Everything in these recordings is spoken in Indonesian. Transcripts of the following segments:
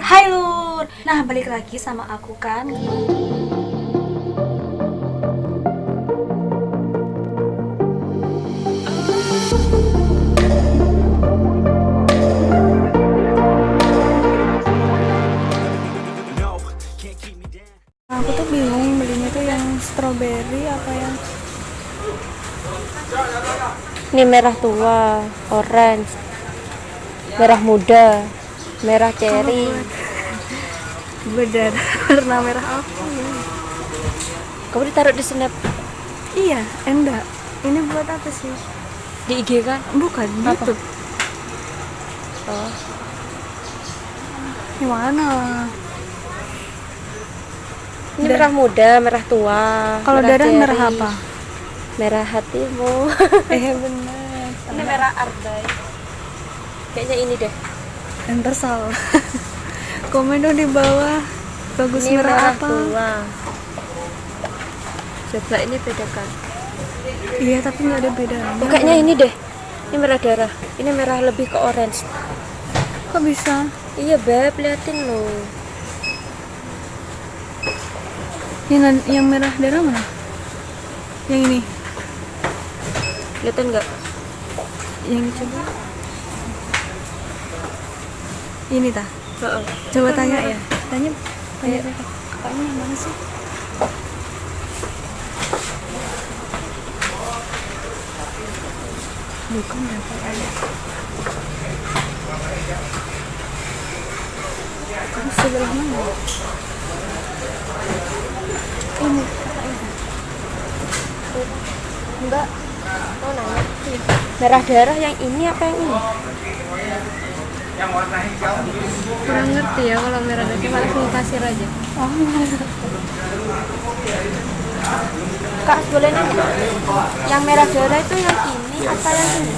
Hai Lur. Nah, balik lagi sama aku kan. Aku tuh bingung belinya tuh yang strawberry apa yang Ini merah tua, orange, merah muda, merah cherry. beda warna merah apa ya? Kamu ditaruh di snap Iya, enggak. Ini buat apa sih? di IG kan? Bukan, Apa? YouTube. Oh, Yang mana? ini merah muda, merah tua. Kalau merah darah cherry. merah apa? Merah hatimu. Bener. Ini merah ardai. Kayaknya ini deh. Enter salah. Komen dong di bawah. Bagus Ini merah merah apa? tua. Coba ini bedakan. Iya, tapi nggak ada bedanya. Oh, kayaknya ini deh. Ini merah darah. Ini merah lebih ke orange. Kok bisa? Iya, Beb, liatin loh. Yang merah darah mana? Yang ini. Liatin nggak? Yang ini coba. Ini tah. Heeh. Coba Kan tanya merah. ya. Tanya Iya. mereka. Kakaknya yang mana sih? Bukan berapa ya? Kamu sebelah mana? Ini. Enggak. Mau nanya. Merah darah yang ini apa yang ini? Kurang ngerti ya kalau merah darah, malah ke kasir aja. Oh. Kak, boleh nanya? Yang merah darah itu yang ini apa yang ini?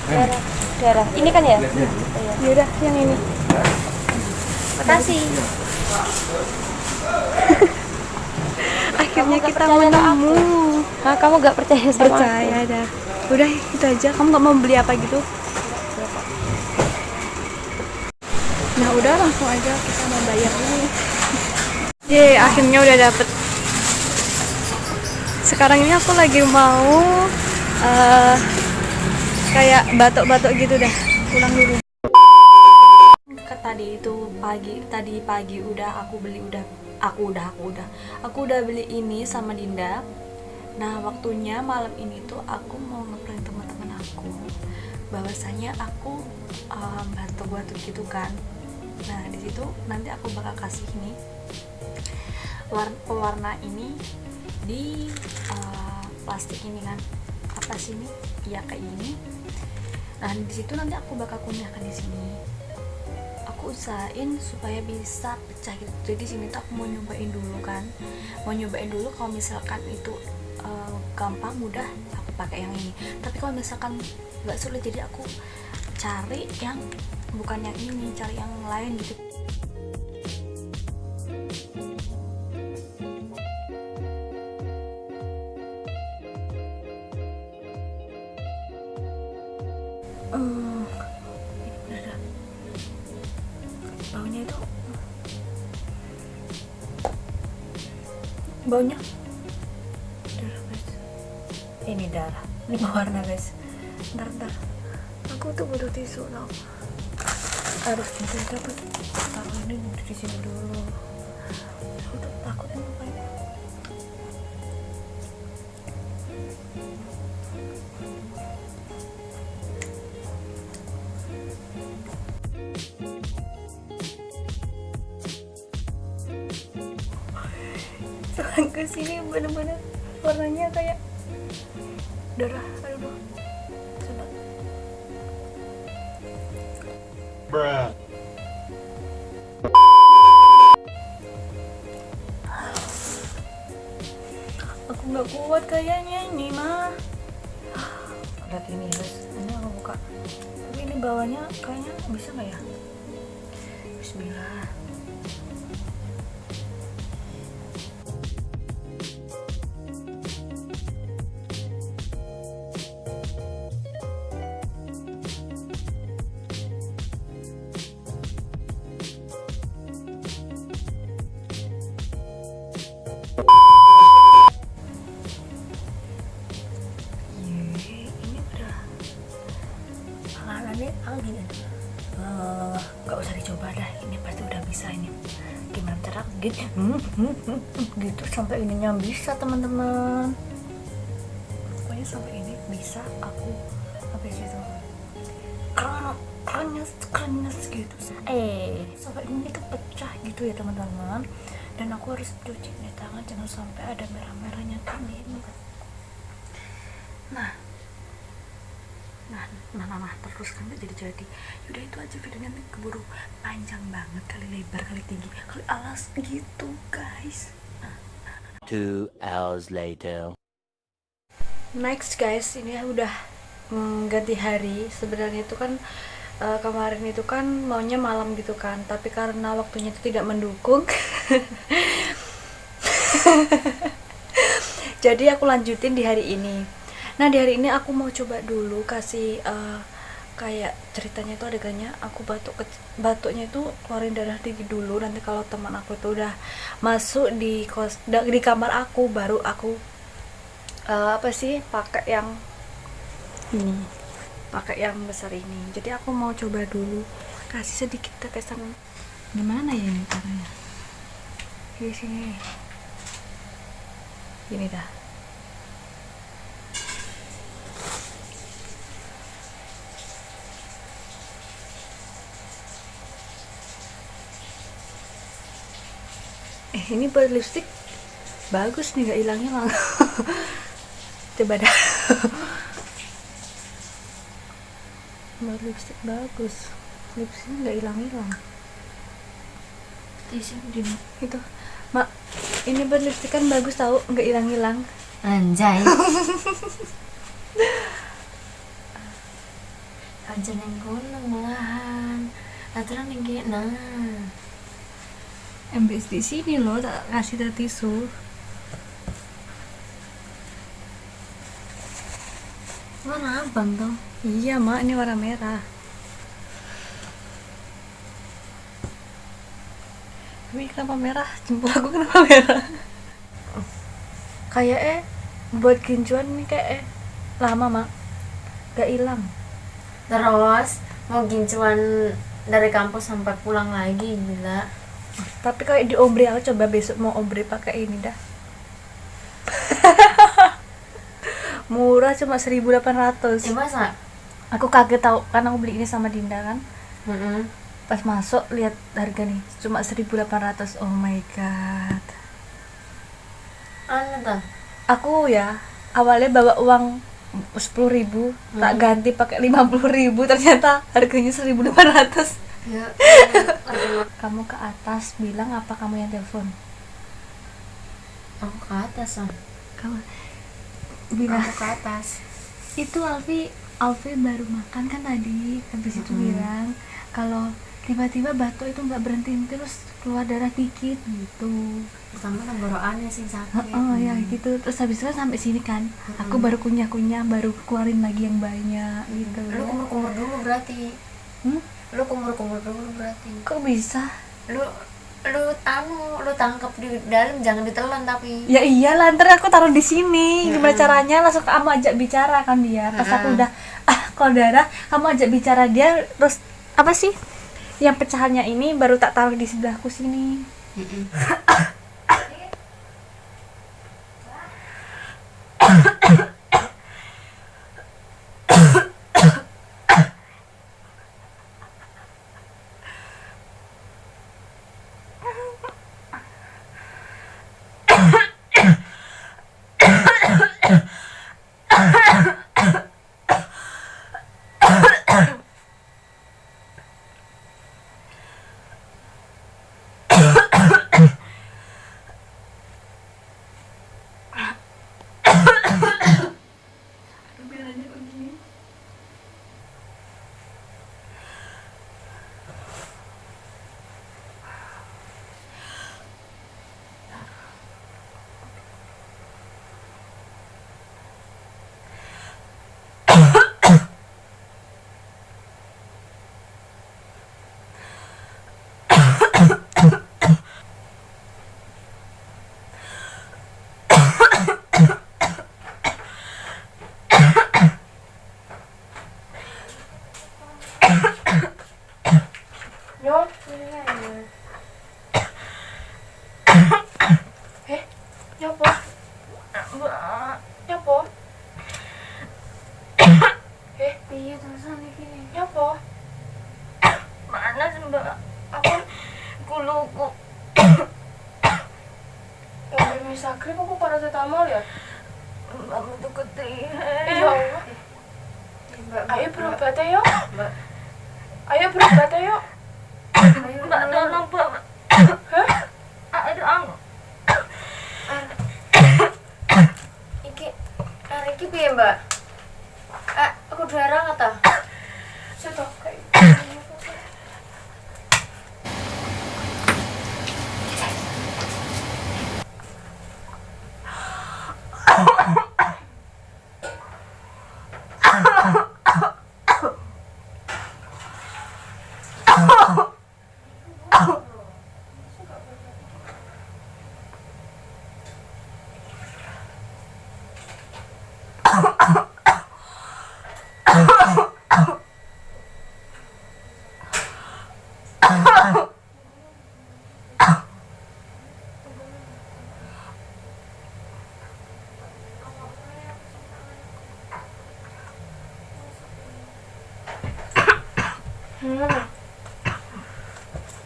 Darah. Darah. Ini kan ya? Iya. Yaudah, yang ini. Makasih. Akhirnya Kamu gak kita percaya sama menemu. Hah, kamu gak percaya sama Percaya aku? dah. Udah itu aja. Kamu nggak mau beli apa gitu? Nah udah langsung aja kita mau bayar dulu. Ye, akhirnya udah dapet. Sekarang ini aku lagi mau kayak batok-batok gitu dah. Pulang dulu. Tadi pagi udah aku udah beli ini sama Dinda. Nah waktunya malam ini tuh aku mau ngeprank teman-teman aku bahwasanya aku batuk-batuk gitu kan. Nah di situ nanti aku bakal kasih ini pewarna ini di plastik ini kan, apa sih ini ya kayak ini. Nah di situ nanti aku bakal kunyahkan di sini. Aku usahain supaya bisa pecah gitu. Jadi sini tuh aku mau nyobain dulu kalau misalkan itu gampang mudah aku pakai yang ini. Tapi kalau misalkan nggak sulit, jadi aku cari yang bukan yang ini, cari yang lain gitu. Baunya itu baunya darah guys, ini darah, ini warna guys. Ntar aku tuh butuh tisu tau. Harus bisa dapat. Taruh ini di sini dulu. Aku tuh takut ngapain. Soalnya kesini bener-bener warnanya kayak darah. Aduh, coba. Bruh. Aku nggak kuat kayaknya ini mah. Lihat ini guys, ini aku buka. Tapi ini bawahnya kayaknya bisa nggak ya? Bismillah. Ini udah anganannya angin. Gak usah dicoba dah, ini pasti udah bisa ini. Gimana cara gitu? Gitu sampai ininya bisa teman-teman. Pokoknya sampai ini bisa aku habis itu kerennya gitu. Sampai ini tuh pecah gitu ya teman-teman. Dan aku harus cuci nih tangan jangan sampai ada merah-merahnya gini. Nah terus kan gak jadi. Yaudah itu aja videonya, nanti keburu panjang banget, kali lebar, kali tinggi, kali alas gitu guys. 2 hours later. Next guys, ini udah ganti hari. Sebenarnya itu kan kemarin itu kan maunya malam gitu kan, tapi karena waktunya itu tidak mendukung jadi aku lanjutin di hari ini. Nah di hari ini aku mau coba dulu kasih kayak ceritanya itu adegannya aku batuknya itu keluarin darah tinggi dulu. Nanti kalau teman aku itu udah masuk di kamar aku, baru aku pakai yang ini, pakai yang besar ini. Jadi aku mau coba dulu kasih sedikit tetesan. Gimana ya ini caranya? Di sini ini dah. Ini buat lipstick bagus nih, gak hilang-hilang. Coba dah. Buat lipstick bagus, lipsticknya gak hilang-hilang. Di sini itu, mak, ini buat lipstick kan bagus tau, gak hilang-hilang. Anjay. Aja neng kono malahan. Aturan ning nah. Embes di sini loh, tak kasih tisu. Warna abang tuh. Iya mak, ini warna merah. Tapi kenapa merah? Jempol aku kenapa merah? Kayak buat ginjuan nih kayak lama mak, gak hilang. Terus mau gincuan dari kampus sampai pulang lagi gila. Tapi kayak di ombre, aku coba besok mau ombre pakai ini dah. Murah cuma 1.800. Masa? Aku kaget tau, kan aku beli ini sama Dinda kan. Heeh. Pas masuk lihat harga nih cuma 1.800. Oh my god. Anu tuh. Aku ya awalnya bawa uang 10.000, tak ganti pakai 50.000, ternyata harganya 1.800. Ya. Kamu ke atas bilang apa kamu yang telepon? Aku ke atas, Kamu bilang Aku ke atas. itu Alfi baru makan kan tadi, habis itu bilang kalau tiba-tiba batuk itu nggak berhenti terus keluar darah dikit gitu. Pertama tenggorokannya sih sakit. Oh ya gitu, terus habis itu sampai sini kan, aku baru kunyah-kunyah, baru keluarin lagi yang banyak gitu. Lu kumur-kumur dulu berarti. Lu kumur-kumur dulu berarti. Kok bisa? Lu tangkap di dalam, jangan ditelan tapi. Ya iyalah, ntar aku taruh di sini. Gimana caranya? Langsung kamu ajak bicara kan dia. Pas aku udah kalau darah, kamu ajak bicara dia, terus apa sih? Yang pecahannya ini baru tak taruh di sebelahku sini. apa? Mana sih mbak? Aku Kuluku. ngombe misagrip apa paracetamol ya? Mbak butuh ketih. Ya Allah. Ayo berobat ya. Ayo berobat ya. Mbak tolong mbak. Hah? Aduh ang. Iki piye, Mbak? Aku darah kata. Setok kayak.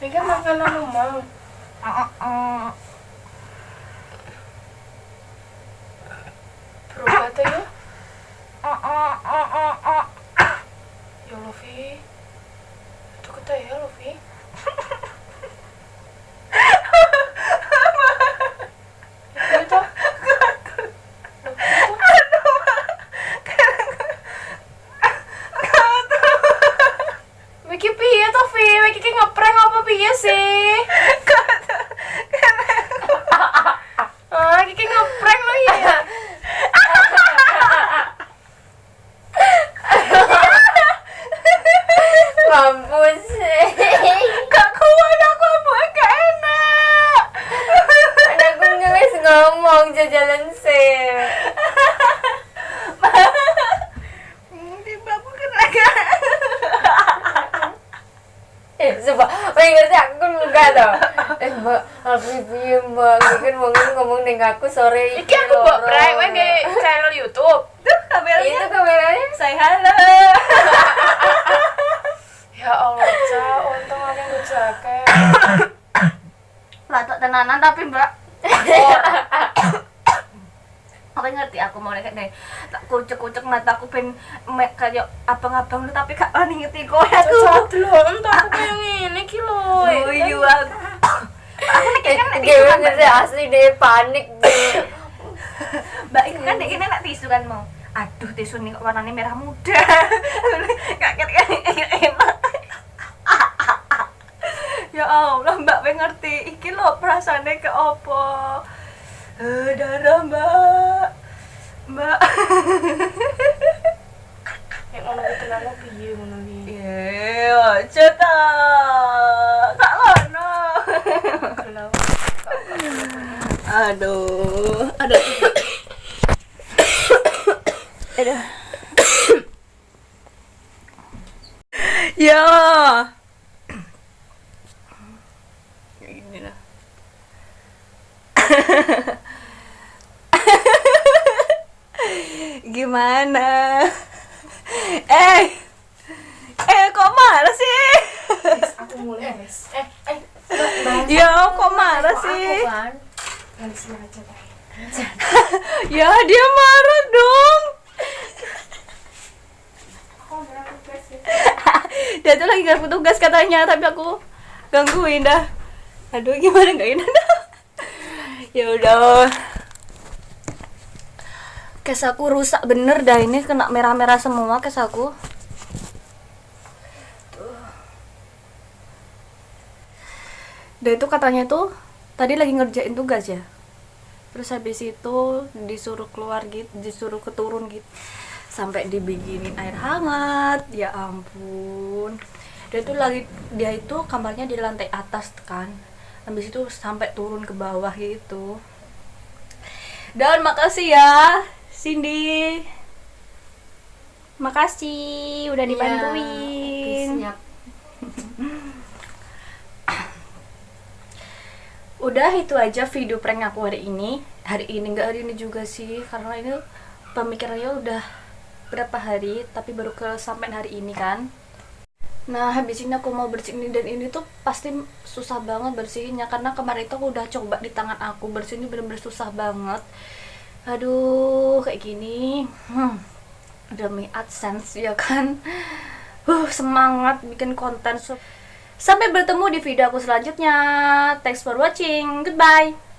Ini kan makanan umum. Berobat ya. Ya Lofi. Itu kita ya Lofi. Itu. Wiki piye to, Vi? Wiki ki ngeprank apa piye sih? Kiki ngeprank lo ya. Mampus. Gak kuat aku buat gak enak. Anakku ngeles ngomong jajalan sih. Tiba aku kena. Coba, ngerti aku enggak toh. Mbak, aku piye, Mbak? Iki kan ngomong ning aku sore Iki aku buat prank wae nge channel YouTube. Tuh kameranya. Itu kameranya. Say halo. Ya Allah, Ca, untung aku nggak jaga. Latok tenanan tapi mbak. Aku ngerti aku mau nek tak kucek-kucek mataku ben kayak abang-abang lu tapi gak wani ngerti kowe aku. Satu loh, entah aku kayak ngene iki lho. Guyu aku. Aku nek kan nek Dia ngerti asli dia panik dia. Mbak itu kan nek ini nek tisu kan mau. Aduh tisu nih kok warnanya merah muda. Gak enak. Ya Allah, Mbak pengen ngerti iki lho perasaane ke opo. Darah Mbak. Nek ngono ki tenan piye ngono ki? Iya, aja ta. Kak ngono. Gelau. Aduh. Ya. Kayak gini lah. Gimana? Kok marah sih? Aku mulai, guys. Ya, kok marah sih? Nanti sini aja, Teh. Ya, dia marah dong. Aku udah tugas ya. Dia tuh lagi gak tugas katanya, tapi aku gangguin dah. Aduh, gimana gak enak dah. Ya udah. Kes aku rusak bener dah, ini kena merah-merah semua kes aku. Dia itu katanya tuh tadi lagi ngerjain tugas ya. Terus habis itu disuruh keluar gitu, disuruh keturun gitu. Sampai dibikinin air hangat. Ya ampun. Dia itu kamarnya di lantai atas kan. Habis itu sampai turun ke bawah gitu. Dan makasih ya Cindy. Makasih udah dibantuin. Siap. Udah itu aja video prank aku hari ini. Hari ini juga sih, karena ini pemikirannya udah berapa hari, tapi baru sampai hari ini kan. Nah, habis ini aku mau bersihin ini, dan ini tuh pasti susah banget bersihinnya karena kemarin itu aku udah coba di tangan aku bersihin, ini bener-bener susah banget. Aduh, kayak gini. Demi AdSense ya kan. Semangat bikin konten. Sampai bertemu di video aku selanjutnya. Thanks for watching. Goodbye.